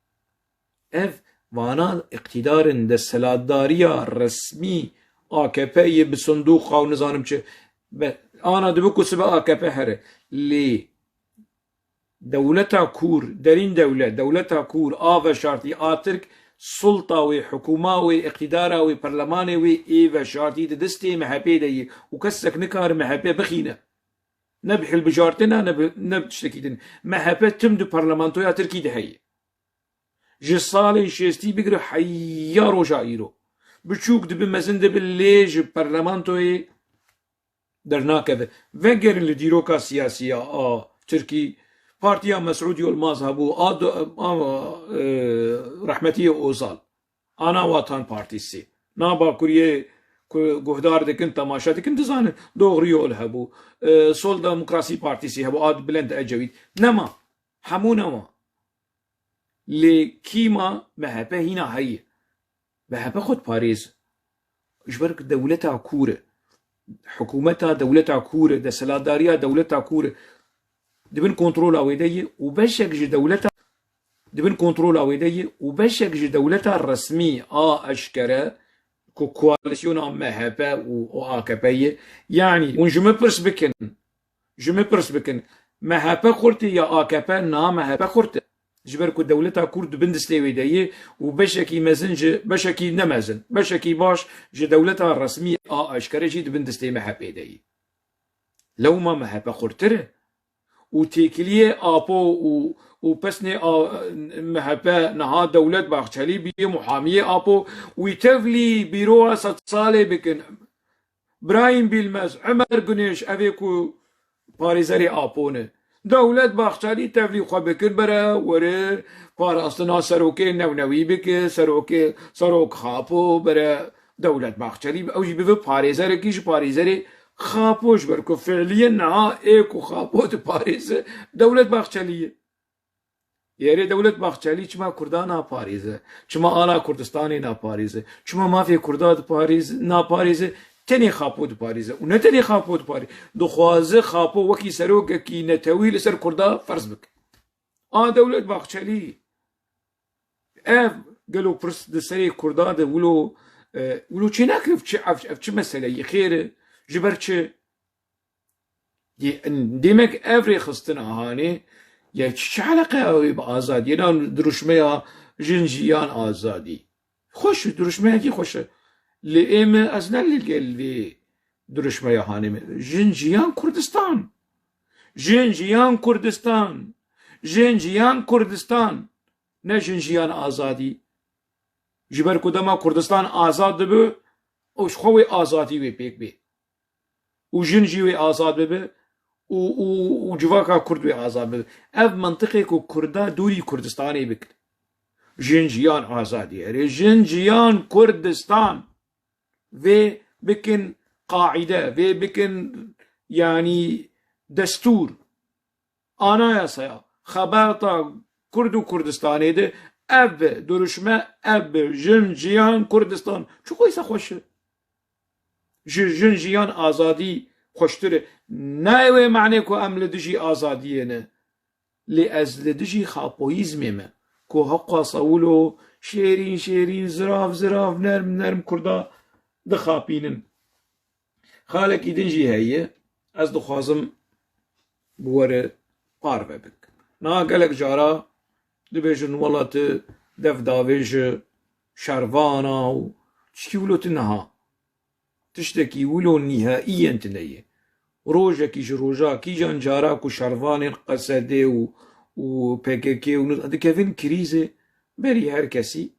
اف وانا اقتدار ده سلاداريا رسمي AKP'yi bir صندوق او نظام چه انا دبكو سبا AKP هره لي دولتا كور درين دولتا كور آف شرطي آترك سلطة وحكومة واقتدار وبرلمان وإيفا شارتي دستي محبي دي وكسك نكار محبي بخينة نبحل بجارتنا نبتشتكيدن محبي تمدو برلمانتويا تركي دهي جصالي شيستي بقر حيارو جائرو بچوك دب مزن دب الليج برلمانتوي درناكذا وگر لديروكا سياسية تركي بارتيا مسعودي والمذهبو رحمتي اوزال انا وطن بارتيسي نابا كوريه گهدار دکن تماشا دکن دزانن دوغريول هبو سول ديمقراسي بارتيسي هبو بلند اجويد نما همو نما لكيما مهبه هنا هي مهبه خود باريس اجبرك دولتها كوره حكومتها دولتها كوره دسلاداريا دولتها كوره دبن كنترول اويدي وبشك جي دولتها دبن كنترول اويدي وبشك جي دولتها الرسمي اشكره كواليسيون مهبه واكبيه يعني ونجم برس بكن مهبه خورتي يا اكبه نا مهبه خورتي جبركو دولتها كورد بندستي ويدايه وبشكي مزنج بشكي نمازن بشكي باش جي دولتها الرسمي اشكره جي بندستي محبه دايه لو ما محبه خورتره وتيكليه ابو وبسني محبه نها دولة باخشالي بي محاميه ابو ويتفلي بيرو صالي بكن برايم بيلمز عمر قنيش افيكو باريزاري ابونه دولة باخشالي تفلي خو بكن برا ور بار اصلا سروكي نونوي بك سروك خابو برا دولة باخشالي اوجي بي باريزاري كيش باريزاري خابوش بركو فعليا نا ايكو خابو باريس دولة باخشاليه یاری دولت باخچالی چما کردان نا پاریزه چما آلا کردستانی نا پاریزه چما مافی کرداد پاریز نا پاریزه تنی خاپود پاریزه و نه تنی خاپود پاریز دخوازه خاپو وکی سروک کی نتویل سر کردا فرض بک دولت باخچالی اف قالوا برس دسري كرداد ولو چه نکرف چه مسئله خیره جبر چه دیمک افری خستن آهانی یا چه علاقه اوی با آزادی نه درشمه جنجیان آزادی خوش درشمه کی خوشه لئیم از نلیگلی درشمه هانیم جنجیان کردستان نه جنجیان آزادی جبر کدام کردستان آزاد به اوش خوی آزادی و پیک به و جنجی و آزاد به و جواکا کرد و آزاد به اف منطقه کو کردا دوری کردستانی بکر جنجیان آزادی اره جنجیان کردستان و بکن قاعده و بکن يعني دستور آنایا سیا خبرتا کرد و کردستانی ده اب درشمه اب جنجیان کردستان چو کویسا خوشه جنجیان آزادی خوشتره نه معنی که ام لدجی آزادیه نه لی از لدجی خاپویزمه ما که حقا صولو شیرین زراف نرم کردا دخابینن خالك يدنجي هي از دخوازم بوره قاربه بك نا قالك جارا دبيجن ولات دف داويج شروانا و تشكي ولو تنها تشتكي ولو نهائيا تنيه روجا كيش روجا كي جان جارا كو شروان قصده و PKK و دكافين كريزه بري هر كسي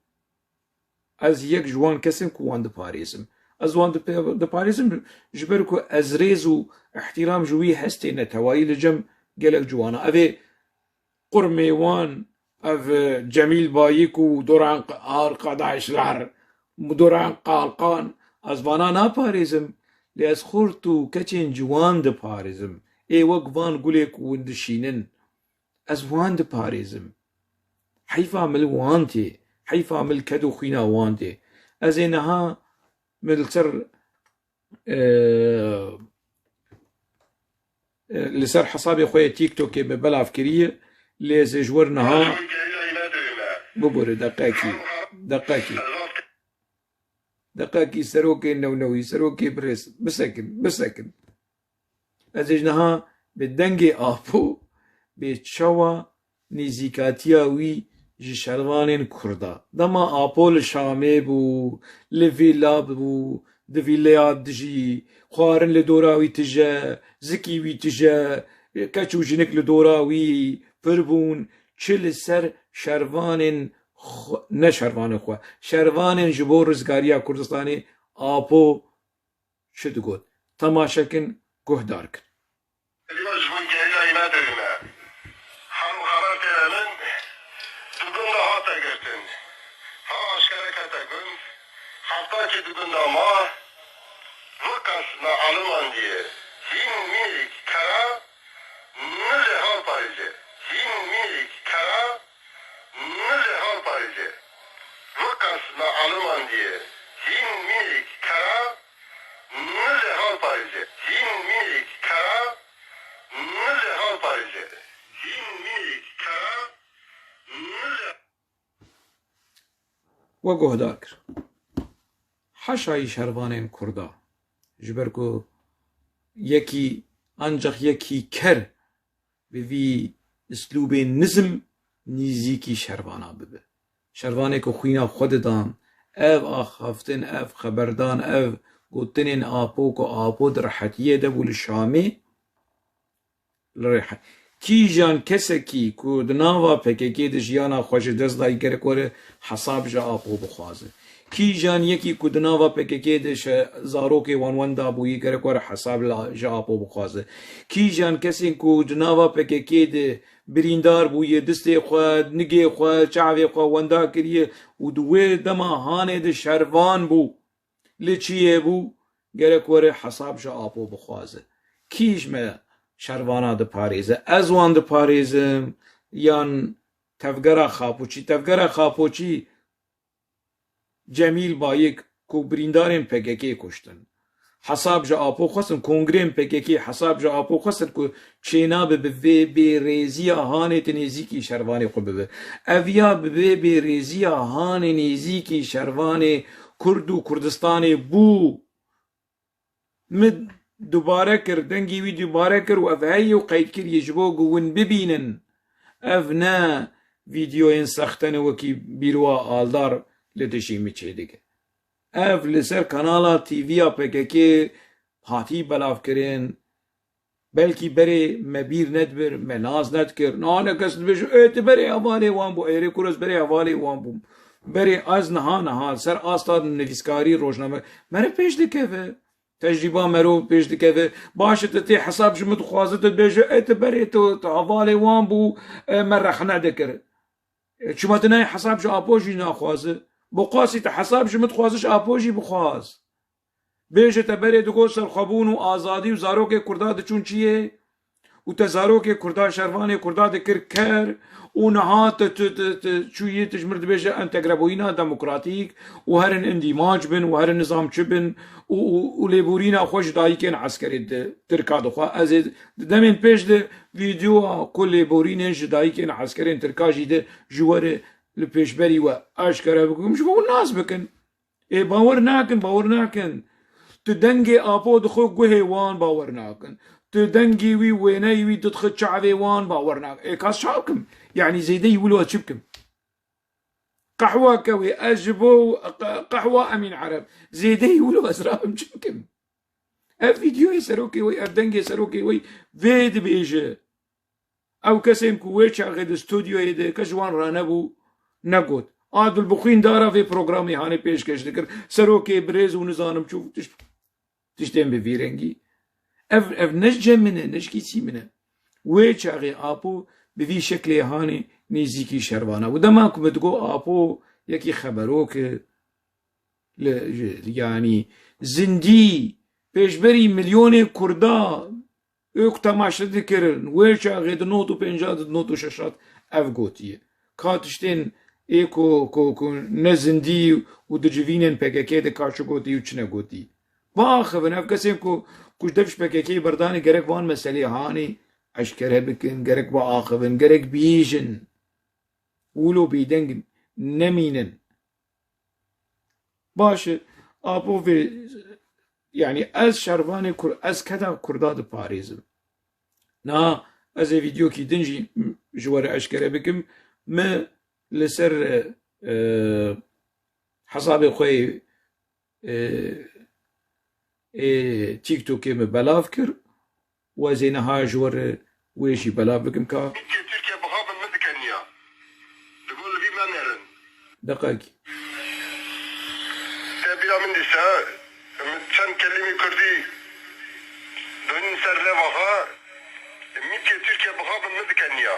از يك جوان كسم كو وان دباريزم از وان دباريزم جبركو از ريزو احترام جوي هستي نتواي لجم قالك جوانا افي قرميوان اف جميل بايكو دوران قداش لعر دوران قالقان از وانا نا باريزم لی از خورتو کچین جوان ده پاريزم اي وقفان قوليك وندشينن از وان ده پاريزم حيفا مل وانتي حيفا مل كدو خينا وانتي از انها ملتر لسر حسابي خويا تيك توك ببلا فكرية لي جورنها ببور دقاكي سروكي نونوي سروكي بريس بسكن ازجنها بالدنجي ابو بتشوا نزيكاتيا وي ji şervanên Kurda. Dema Apo li Şamê bû, li vîla bû, di vîlaya dijî, xwarin li dora wî tije, zikî wî tije, keç û jinik li dora wî pir bûn, çi li ser şervanên ne şervanên xwe, şervanên ji bo rizgariya Kurdistanê Apo çi digot? Temaşekin guhdar kir. و guhdar kir. Heşayî şervanên Kurda ji ber ku yekî ancak yekî ker bi vî îslûbê nizm nîzîkî şervana bibe. Şervanê ku xwîna xwe didan, ev axaftin, ev xeberdan, ev gotinên Apo ku Apo di rehetiyê de bû li Şamê li rehet. Kîjan kesekî ku di nava PKK di jiyana xwe ji dest dayî gerek were hesab ji Apo bixwaze. Kîjan yekî ku di nava PKK de zarokê wan wenda bûyî gerek were hesab ji Apo bixwaze. Kîjan kesên ku di nava PKK de birîndar bûye, distê xwe, nigê xwe, çavê xwe wenda kiriye û di wê dema hanê de şervan bû, li çiyê bû gerek were hesab ji Apo bixwaze. Kîj me şervana diparêze? Ez wan diparêzim yan tevgera Xapoçî? Tevgera Xapoçî Cemîl Bayik ku birîndarên PKK kuştin. Hesab ji Apo xwestin, kongrên PKK hesab ji Apo xwestin ku çênabe bi vê bêrêziya hanê ti nêzîkî şervanê xwe bibe. Ev ya bi vê bêrêziya hanê nêzîkî şervanê Kurd û Kurdistanê bû min dubare kir, dengî wî dubare kir û ev heyî û qeyd kiriye ji bo ku hûn bibînin. Ev ne vîdyoyên sextenê wekî bîrwa Aldar li dijî min çê dike. Ev li ser kanala TVya PKK hatî belavkirin, belkî berê me bîr nedibir, me naz nedkir, ne kes dibêje ê ti berê hevalê wan bû, êrê ku ez berê hevalê wan bûm. Berê ez niha ser asta nivîskarî rojname me re pêş dikeve. Tecrîba me ro pêş dikeve. Baş e tu tê hesab ji min dixwaze tu dibêje ê ti berê tu hevalê wan bû me rexne dikir. Çima tu nayê hesab ji Apo jî naxwaze? Bo qasî te hesab ji min dixwaze ji Apo jî bixwaz. Bêje te berê digot serxwebûn û azadî û zarokê Kurda diçûn çiyê û te zarokê Kurda şervanê Kurda dikir ker û niha çûyî tu ji min dibêje entegrebûyîna demokratîk û herin îndîmac bin û herin nizamçi bin û lêborîna xwe ji dayîkên eskerê de Tirka dixwe. Ez ê di demên pêş de vîdyoa ku lêborînên ji dayîkên eskerên Tirka jî de ji werê li pêşberî we eşkere bikim ji bo nas bikin. Ê bawer nakin. Tu dengê Apo dixwe guhê wan bawer nakin. Tu dengî wî wêneyî wî tu dixwe çavê wan bawer nakin. Ê kas çav bikim? Yani zêdeyî wilo çi bikim? Qehwa kewê ez ji bo qehwa Emîn Ereb zêdeyî wilo ez rabim çi bikim? Ev vîdyoyê serokê wê, ev dengê serokê wê vê dibêje. Ew kesên ku wê çaxê di stûdyoyê de kes ji wan ranebû negot. Dulbixwîn dara vê programê hanê pêşkeş dikir. Serokê birêz û nizanim çû tiştên bi vî rengî. Ev ne cem min e, ne ji kîsî min e. Wê çaxê Apo bi vî şeklê hanê nêzîkî şervana. û dema ku me digot Apo yekî xeberok e, yanî zindî pêşberî milyonê Kurda û temaşe dikirin. Wê çaxê di not û pênca di not û şeşat ev gotiye. Ka tiştên ê ku ne zindî û di civînên PKK de ka çi gotî û çi negotî. Biaxivin ev kesên ku ji dev ji PKKyê berdanê gerek van meselê hanê eşkere bikin, gerek biaxivin, gerek bîjin. Wilo bêdeng nemînin. Baş e Apo vê yani ez şervanê ez keda Kurda diparêzim. Na ez ê vîdyokî din jî ji were eşkere bikim me لسر حسابي خوي تيك توكي بلاف كر وزينها جور ويشي بلاف بكم كا تركيا بخاف المدكنيا تقول لي ما نرن دقيق تبيلا من نساء متشان كلمي كردي دون سر لفها ميتي تركيا بخاف المدكنيا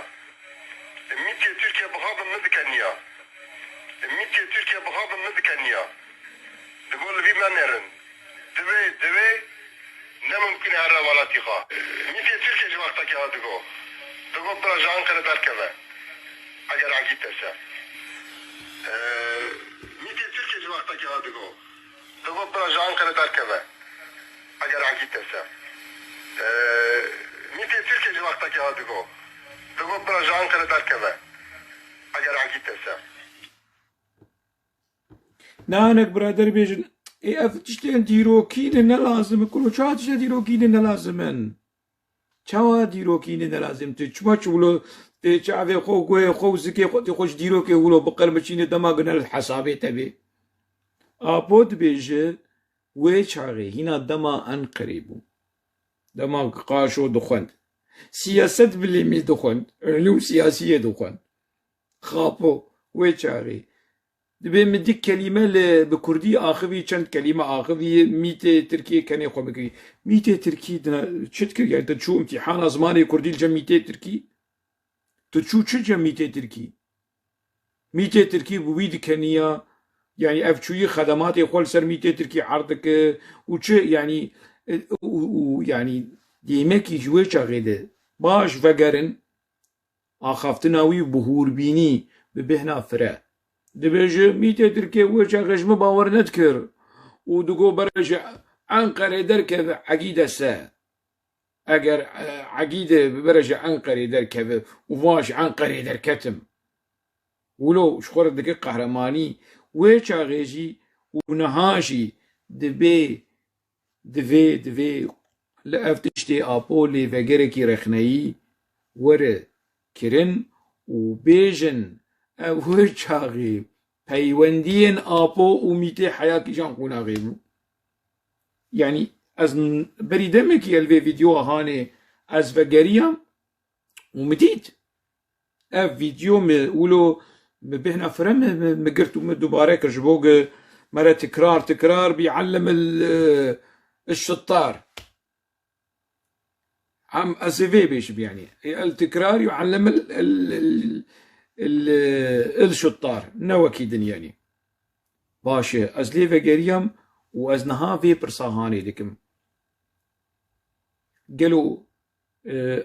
ميتي تركيا بخاف المدكنيا ميتي تركيا بخاف المدكنيا تقول لي ما نرن دبي لا ممكن هذا ولا تيخا ميتي تركيا جوقتك يا دغو دغو براجان كره دركبه اگر عقيد تسا ميتي تركيا جوقتك يا دغو دغو براجان كره دركبه اگر عقيد تسا ميتي تركيا جوقتك يا دغو دغو براجان كره دركبه اگر عقيد تسا نانك برادر بيجن اف تشتين ديروكين لازم كلو چا تشتين ديروكين لازمن چاوا ديروكين لازم تشما چولو تشافي خو گوي خو زكي خو خوش ديروكي ولو بقر مشين دماغنا الحسابي تبي ابود بيجي وي چاغي هنا دما ان قريبو دماغ قاشو دخند سياسة باللي دخند علوم سياسية دخند خابو وي چاغي دبي مديك كلمة بكردي آخوي چند كلمة آخوي ميتة تركي كني خو بكري ميتة تركي دنا شت كر يعني تشو امتحان زماني كردي الجم ميتة تركي تشو جم ميتة تركي ميتة تركي بويد كنيا يعني افشوي خدمات يقول سر ميتة تركي عرضك وش يعني يعني ديمكي جوي شغيده باش فقرن آخافتناوي بهور بيني ببهنا فرا دبيجي ميتة تركي وش غجم باور نذكر ودقو برجع أنقرة دركب عقيدة سا أجر عقيدة برجع أنقرة دركب وواش أنقرة دركتم ولو شخور دقيق قهرماني وش غيجي ونهاجي دبي لأفتشتي أبولي فجركي رخني ور كرن وبيجن وچاغي پيوندين آبو وميتي حياكي جان قونا غيبو يعني از بريدمك يلوي فيديو هاني از فقريم ومديد اف فيديو مقولو بهنا فرم مقرتو دوباره كرجبوغ مرة تكرار بيعلم الشطار عم اسفي بيش يعني التكرار يعلم الشطار نوكي دنياني باشا از لي فقريم واز نها في برصاهاني دكم قالوا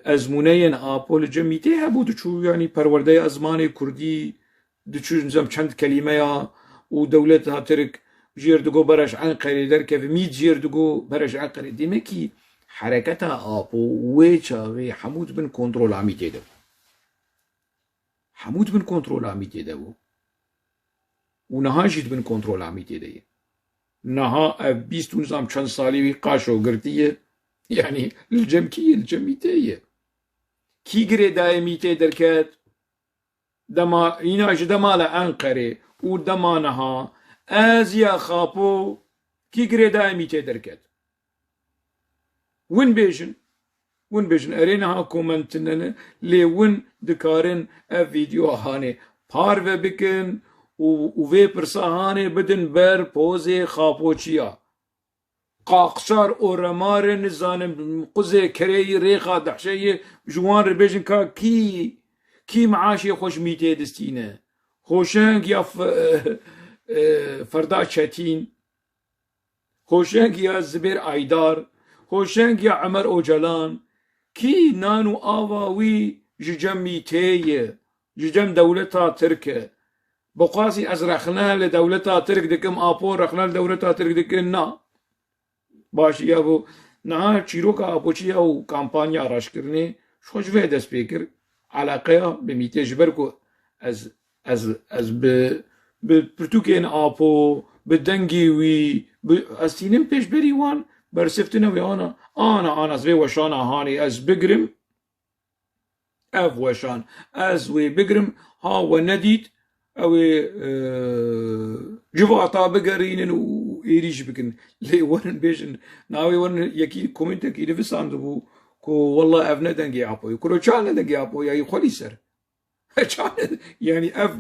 ازمونين آبول جميتي هبو دچو يعني پرورده ازماني كردي دچو نظام چند كلمة يا ودولتها ترك جيردگو برش عنقري دركف 100 جيردگو برش عنقري ديمكي حركتها آبو ويچاوي حمود بن كنترول عميتي دو حمود بن كنترول عميتي دو ونها جيت بن كنترول عميتي دو نها 20 نظام چند سالي قاشو قرتيه يعني الجميتية كي قري دايميتي دركات دما يناج دمالا أنقري ودمانها آزيا خابو كي قري دايميتي دركات وين بيجن أرينها كومنتنن لي وين دكارن فيديو هاني بارفة بكن وفي برساهاني بدن بر بوزي خابو چيا قاقشار اورمار نزانم قزه كري ريخا دحشيه جوان ربيجن كا كي معاشي خوش ميتي دستينه خوشنگ يا فردا چتين خوشنگ يا زبير ايدار خوشنگ يا عمر اوجلان كي نانو آواوي ججم ميتي ججم دولتا تركه بقاسي ازرخنا لدولتا ترك دكم آبو رخنا لدولتا ترك دكم نا باش یا بو نه چیروکا آپوچی او کامپانیا راش کرنه خوش وی دست پیکر علاقه به میته جبر کو از به پرتوکین آپو به دنگی وی از سینم پیش بری وان برسفتنه وی آنا از وی وشان هانی از بگرم اف وشان از وی بگرم ها و ندید او جواتا بگرینن و ایریش بکن لی ورن بیشن ناوی ورن یکی کومنت کی نویساند بو کو والله اف ندنگی اپوی کرو چال ندنگی اپوی یا خلی سر چال یعنی اف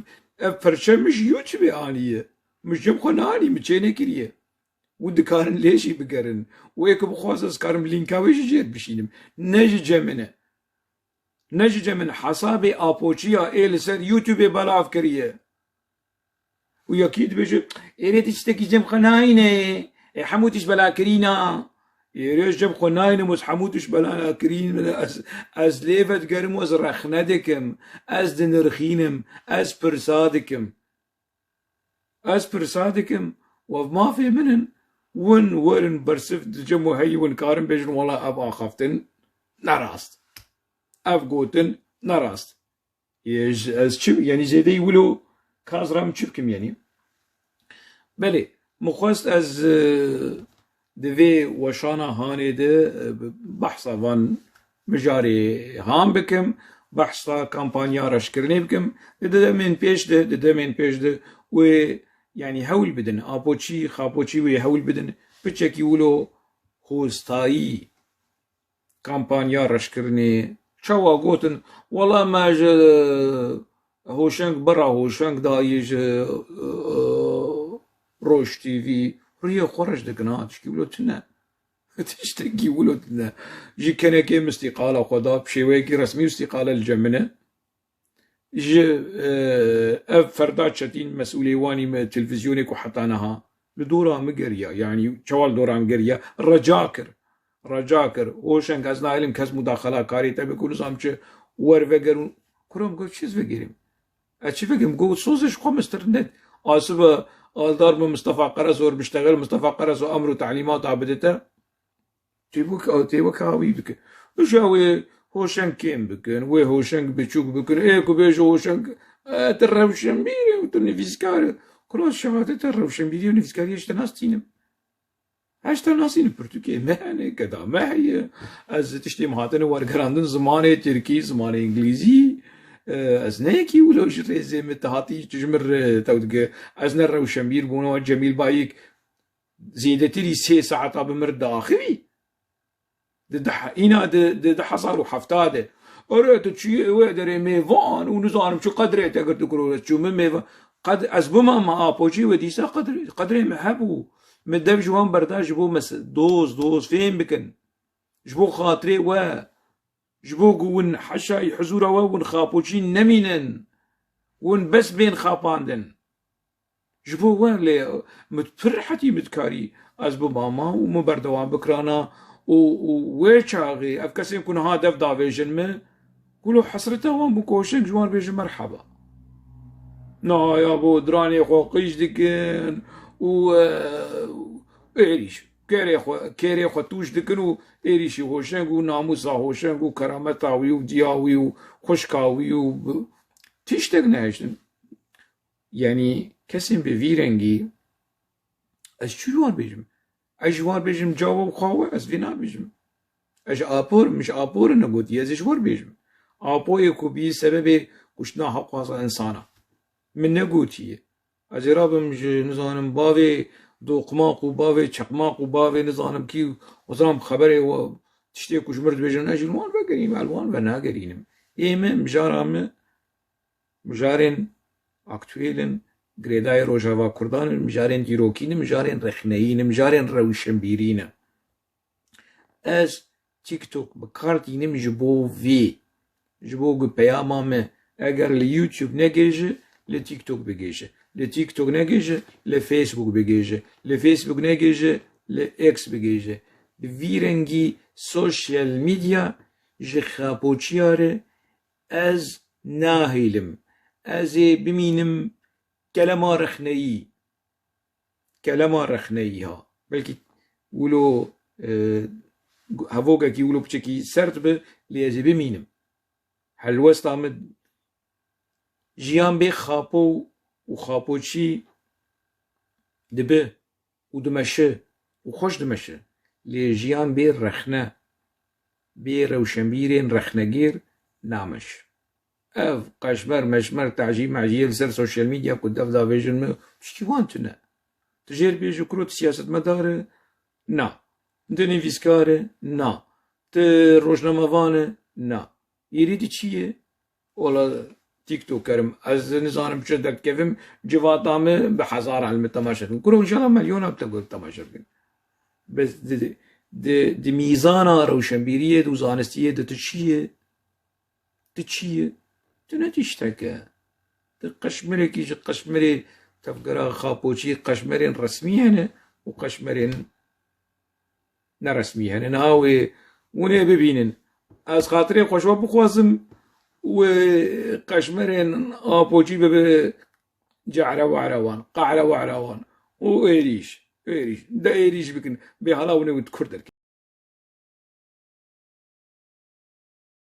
پرچمش یوتیوب آنیه مش جم خنانی مچینه کریه و دکارن لیشی بگرن و یک بخواست از کارم لینکاویش جیر بشینم نجی جمن حساب آپوچیا ایل سر یوتیوب بلاف کریه و یکید بشه ایره تشتکی جم خناینه حموتش بلا کرینا ایره جم خناینه مز حموتش بلا کرین از لیفت گرم از رخندکم از دنرخینم از پرسادکم و ما في منن ورن برسف جمو هي ون كارن بيجن والله ابا خفتن نراست اف قوتن نراست يج از چب يعني زيدي يقولوا كازرام چبكم يعني بله مخواست از دوی وشانا هاني ده بحثا وان مجاري هام بكم بحثا كامبانيا رشكرني بكم ده من پیش ده و يعني هول بدن آبوچی خاپوچی و هول بدن بچکی ولو خوستایی کامپانیا رشکرنی چوا گوتن والله ما هوشنگ برا هوشنگ دایج روش تیوی روی خورج دکنا تشکی ولو تنه تشتكي ولو جي كنكي مستقالة خدا بشيويكي رسمي استقالة الجمنة اف فردات شتين مسؤولي واني تلفزيونك وحطانها لدورها مقرية يعني شوال دورها مقرية رجاكر وشنك ازنا علم كاس مداخلة كاري تبي كل زامچه ور وگرون كرام قلت چيز وگريم اچي وگريم قلت صوزش خو مسترنت آسبه آلدار من مصطفى قرس ور بشتغل مصطفى قرس وامر وتعليمات عبدته تيبوك هاوي بك وشاوي هوشنگ كيم بكن و هوشنگ بچوك بكن ايكو بيجو هوشنگ تروشن بيري وتنفيسكار كروس شهادة تروشن بيري ونفيسكاري اشتناستينم اشتناستينم برتوكي مهنه كدا ما هي از تشتي مهاتن ورگراندن زمانه تركي زمانه انجليزي از نيكي ولو جريزي متهاتي تجمر تودك از نروشن بير بونو جميل بايك زيدتري 3 ساعات بمر داخلي اینا ده حصلوا حفتاده أريد تشي وادري ميفان ونزارم شو قدره تقدر تقول شو من ميفان قد أسبما ما أبوشي وديسا قدره محبو مدب جوان برداش جبو مس دوز فين بكن جبو خاطري و جبو قون حشاي حزورة ون خابوشي نمينن ون بس بين خاباندن جبو وين لي متفرحتي متكاري أسبو ماما ومبردوان بكرانا وويشاغي اف كسي يكون هدف دافيجن ما قولوا حسرته وان بكوشنك جوان بيجن مرحبا نا يا بو دراني خو قيش دكن و ايريش كيري خو توش دكن و ايريشي هوشنك و ناموسا هوشنك و كرامتاوي و دياوي و خشكاوي و تشتك نهشن يعني كسين بفيرنجي از چو جوان بيجن اجوار بيجم جواب خواهه از وینا بيجم اج آپور مش آپور نگوت یه ازش ور بيجم آپوی کو بی سبب کشنا حق انسانا من نگوتیه از رابم نزانم باوی دوقماق و باوی چقماق و باوی نزانم کی وزرام خبره و تشتی کش مرد بيجم اجلوان بگریم الوان و نگرینم ایمه مجارن اکتویلن گریدای روژاوا کردان مجارن دیروکین مجارن رخنهین مجارن روشنبیرین از تیک توک بکارتینم جبو گو پیامام اگر لیوتیوب نگیجه لتیک توک بگیجه لتیک توک نگیجه لفیسبوک بگیجه لفیسبوک نگیجه لإکس بگیجه ویرنگی سوشیال میدیا جخابوچیاره از ناهیلم از بمینم كلمة رخنهي ها بلكي ولو هفوكا كي ولو بشكي سرت به ليزي بمينم هالوست عمد جيان بي خابو وخابوشي دبه ودمشه وخوش دمشه لي جيان بي رخنه بي روشنبيرين رخنگير نامش اف قشمر مشمر تعجی معجیل سر سوشیال میدیا کد اف دا ویژن ما تشتی وانتونه تجير بيجو كروت سياسة مدار نا انت نفيسكارة نا ت روشناموانة نا يريد چيه ولا تيك توك كرم از نظام بشدك كيفم جواتامه بحزار علم التماشا كرو ان شاء الله مليون بتقول تماشا بس دي ميزانا روشنبيرية دو زانستية دو تشيه تنتيشتك قشمري كيش قشمري تفقرا خاپوچی قشمرین رسمی هنه و قشمرین نرسمی هنه نهاوی ونه ببینن از خاطر خوشوا بخوازم و قشمرین آپوچی ببه جعره و عروان قعره و عروان و ایریش دا ایریش بکن به حالا ونه ود کردر